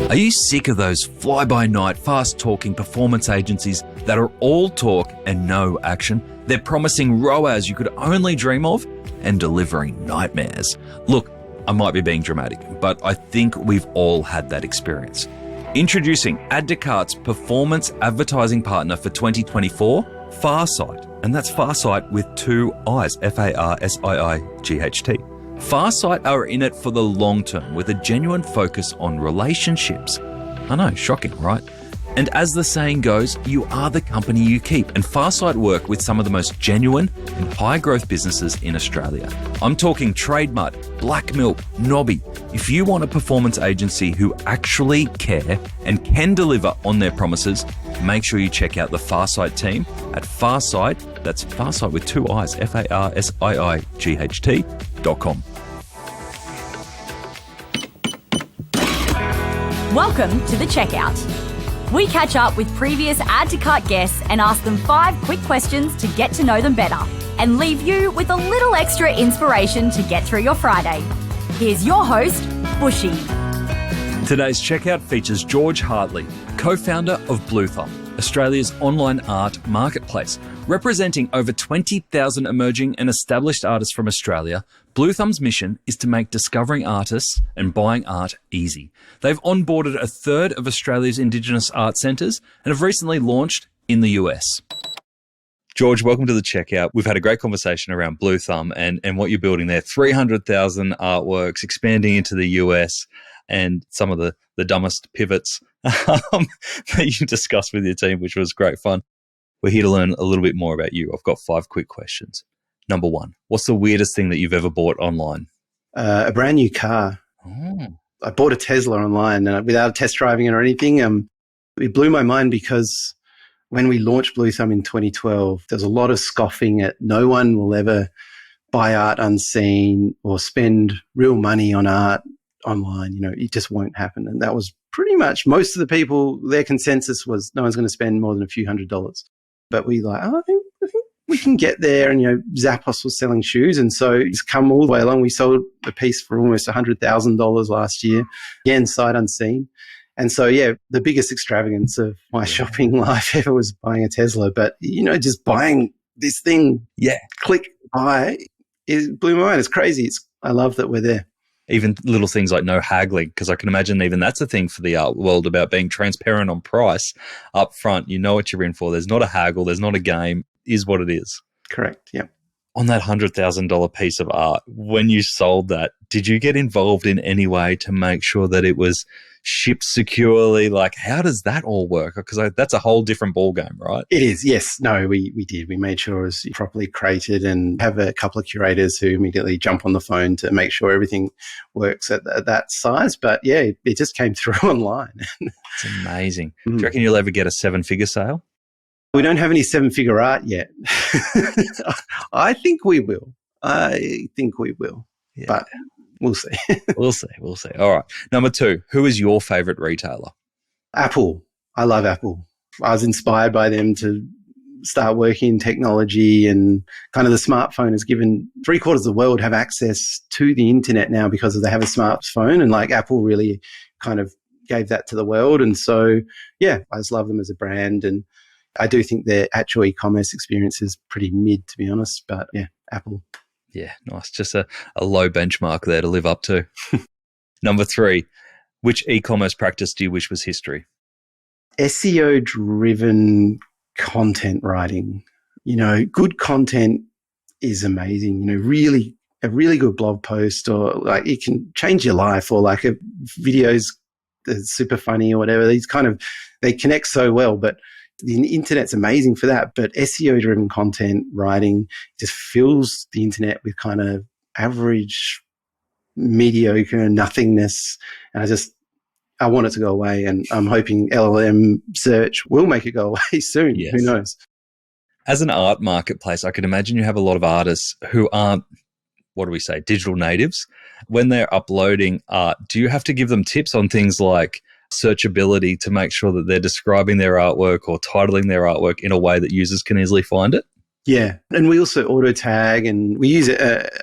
Are you sick of those fly-by-night, fast-talking performance agencies that are all talk and no action? They're promising ROAS you could only dream of and delivering nightmares. Look, I might be being dramatic, but I think we've all had that experience. Introducing Add to Cart's performance advertising partner for 2024, Farsight. And that's Farsight with two I's, Farsight. Farsight are in it for the long term with a genuine focus on relationships. I know, shocking, right? And as the saying goes, you are the company you keep. And Farsight work with some of the most genuine and high growth businesses in Australia. I'm talking Trademark, Black Milk, Nobby. If you want a performance agency who actually care and can deliver on their promises, make sure you check out the Farsight team at Farsight, that's Farsight with two I's, Farsight.com. Welcome to The Checkout. We catch up with previous Add to Cart guests and ask them 5 quick questions to get to know them better and leave you with a little extra inspiration to get through your Friday. Here's your host, Bushy. Today's Checkout features George Hartley, co-founder of Bluethumb, Australia's online art marketplace. Representing over 20,000 emerging and established artists from Australia, Bluethumb's mission is to make discovering artists and buying art easy. They've onboarded a third of Australia's Indigenous art centres and have recently launched in the US. George, welcome to the Checkout. We've had a great conversation around Bluethumb and what you're building there. 300,000 artworks, expanding into the US, and some of the dumbest pivots that you discussed with your team, which was great fun. We're here to learn a little bit more about you. I've got 5 quick questions. Number 1, what's the weirdest thing that you've ever bought online? A brand new car. Oh. I bought a Tesla online without test driving it or anything. It blew my mind because when we launched Bluethumb in 2012, there's a lot of scoffing at no one will ever buy art unseen or spend real money on art online. It just won't happen. And that was pretty much most of the people, their consensus was no one's going to spend more than a few $100s. But we I think we can get there. And, Zappos was selling shoes. And so it's come all the way along. We sold a piece for almost $100,000 last year. Again, sight unseen. And so, the biggest extravagance of my shopping life ever was buying a Tesla. But, just buying this thing, click, buy, it blew my mind. It's crazy. I love that we're there. Even little things like no haggling, because I can imagine even that's a thing for the art world about being transparent on price up front. You know what you're in for. There's not a haggle. There's not a game. Is what it is. Correct. Yeah. On that $100,000 piece of art, when you sold that, did you get involved in any way to make sure that it was shipped securely? Like, how does that all work? Because that's a whole different ballgame, right? It is. Yes. No, we did. We made sure it was properly crated and have a couple of curators who immediately jump on the phone to make sure everything works at that size. But it just came through online. It's amazing. Do you reckon you'll ever get a 7-figure sale? We don't have any 7-figure art yet. I think we will. Yeah. But we'll see. We'll see. All right. Number 2, who is your favourite retailer? Apple. I love Apple. I was inspired by them to start working in technology, and kind of the smartphone has given 3/4 of the world have access to the internet now because they have a smartphone, and Apple really kind of gave that to the world. And so, I just love them as a brand, and I do think their actual e-commerce experience is pretty mid, to be honest. But Apple. Yeah, nice. Just a low benchmark there to live up to. Number 3, which e-commerce practice do you wish was history? SEO-driven content writing. Good content is amazing. Really, a really good blog post, or it can change your life, or a videos that's super funny or whatever. These they connect so well, but the internet's amazing for that. But SEO-driven content writing just fills the internet with kind of average, mediocre nothingness. And I want it to go away. And I'm hoping LLM search will make it go away soon. Yes. Who knows? As an art marketplace, I can imagine you have a lot of artists who aren't, digital natives. When they're uploading art, do you have to give them tips on things like searchability to make sure that they're describing their artwork or titling their artwork in a way that users can easily find it? Yeah. And we also auto tag, and we use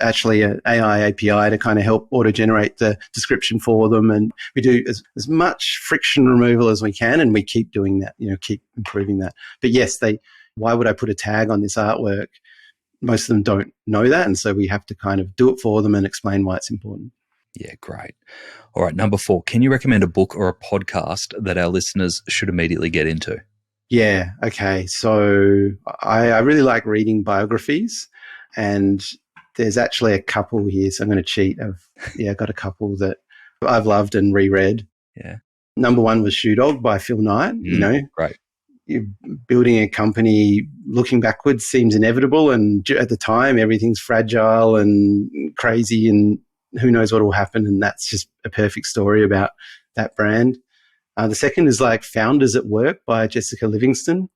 actually an AI API to kind of help auto generate the description for them. And we do as much friction removal as we can. And we keep doing that, keep improving that. But yes, why would I put a tag on this artwork? Most of them don't know that. And so we have to kind of do it for them and explain why it's important. Yeah, great. All right, number 4, can you recommend a book or a podcast that our listeners should immediately get into? Yeah, okay. So I really like reading biographies, and there's actually a couple here, so I'm going to cheat. I've got a couple that I've loved and reread. Yeah. Number 1 was Shoe Dog by Phil Knight. Great. You're building a company, looking backwards seems inevitable, and at the time everything's fragile and crazy and who knows what will happen, and that's just a perfect story about that brand. The second is like Founders at Work by Jessica Livingston.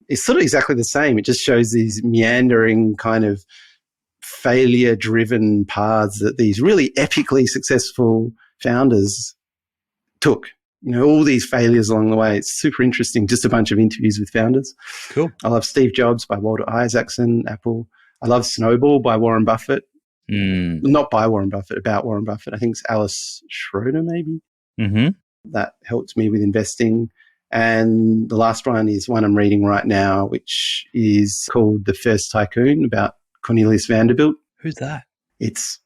It's sort of exactly the same. It just shows these meandering kind of failure-driven paths that these really epically successful founders took. All these failures along the way. It's super interesting. Just a bunch of interviews with founders. Cool. I love Steve Jobs by Walter Isaacson, Apple. I love Snowball by Warren Buffett. Not by Warren Buffett, about Warren Buffett. I think it's Alice Schroeder, maybe. Mm-hmm. That helped me with investing. And the last one is one I'm reading right now, which is called The First Tycoon, about Cornelius Vanderbilt. Who's that? It's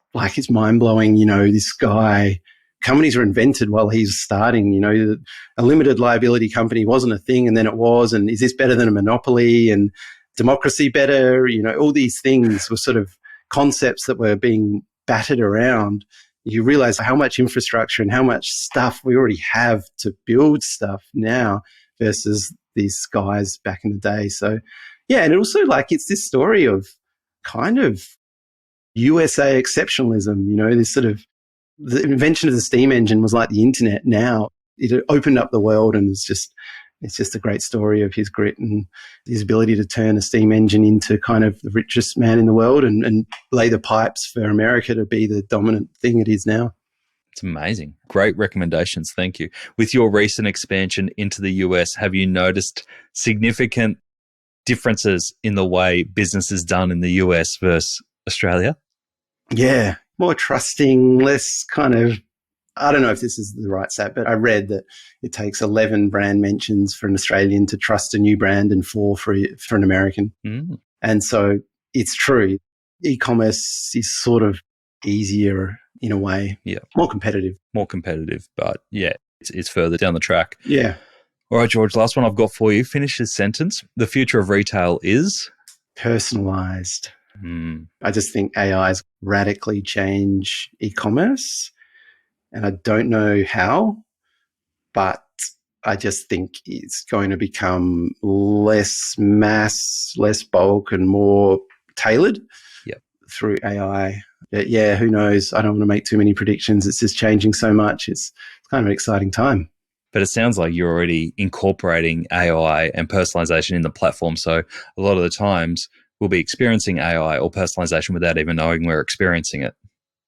mind-blowing. This guy, companies were invented while he's starting. A limited liability company wasn't a thing, and then it was. And is this better than a monopoly? And democracy better? All these things were sort of concepts that were being battered around. You realize how much infrastructure and how much stuff we already have to build stuff now versus these guys back in the day. So, yeah, and also it's this story of kind of USA exceptionalism, this sort of the invention of the steam engine was like the internet now. It opened up the world, and it's just a great story of his grit and his ability to turn a steam engine into kind of the richest man in the world and lay the pipes for America to be the dominant thing it is now. It's amazing. Great recommendations. Thank you. With your recent expansion into the US, have you noticed significant differences in the way business is done in the US versus Australia? Yeah, more trusting, less kind of, I don't know if this is the right stat, but I read that it takes 11 brand mentions for an Australian to trust a new brand and 4 for an American. And so it's true. E-commerce is sort of easier in a way. Yeah. More competitive, but yeah, it's further down the track. Yeah. All right, George, last one I've got for you. Finish this sentence. The future of retail is? Personalized. I just think AIs radically change e-commerce. And I don't know how, but I just think it's going to become less mass, less bulk, and more tailored through AI. But yeah, who knows? I don't want to make too many predictions. It's just changing so much. It's kind of an exciting time. But it sounds like you're already incorporating AI and personalization in the platform. So a lot of the times we'll be experiencing AI or personalization without even knowing we're experiencing it.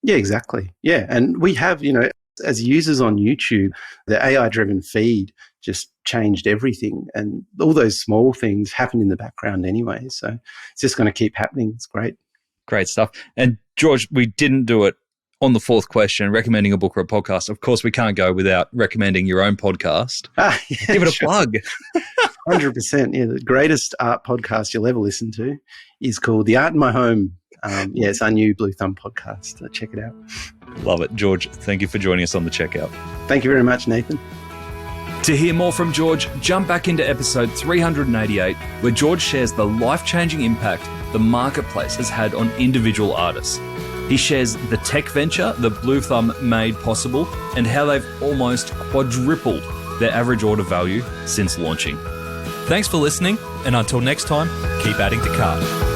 Yeah, exactly. Yeah. And we have, as users on YouTube, the AI-driven feed just changed everything. And all those small things happen in the background anyway. So it's just going to keep happening. It's great. Great stuff. And George, we didn't do it on the 4th question, recommending a book or a podcast. Of course, we can't go without recommending your own podcast. Give it a plug. 100%. Yeah, the greatest art podcast you'll ever listen to is called The Art in My Home. It's our new Bluethumb podcast. Check it out. Love it. George, thank you for joining us on the checkout. Thank you very much, Nathan. To hear more from George, jump back into episode 388, where George shares the life-changing impact the marketplace has had on individual artists. He shares the tech venture that Bluethumb made possible and how they've almost quadrupled their average order value since launching. Thanks for listening, and until next time, keep adding to cart.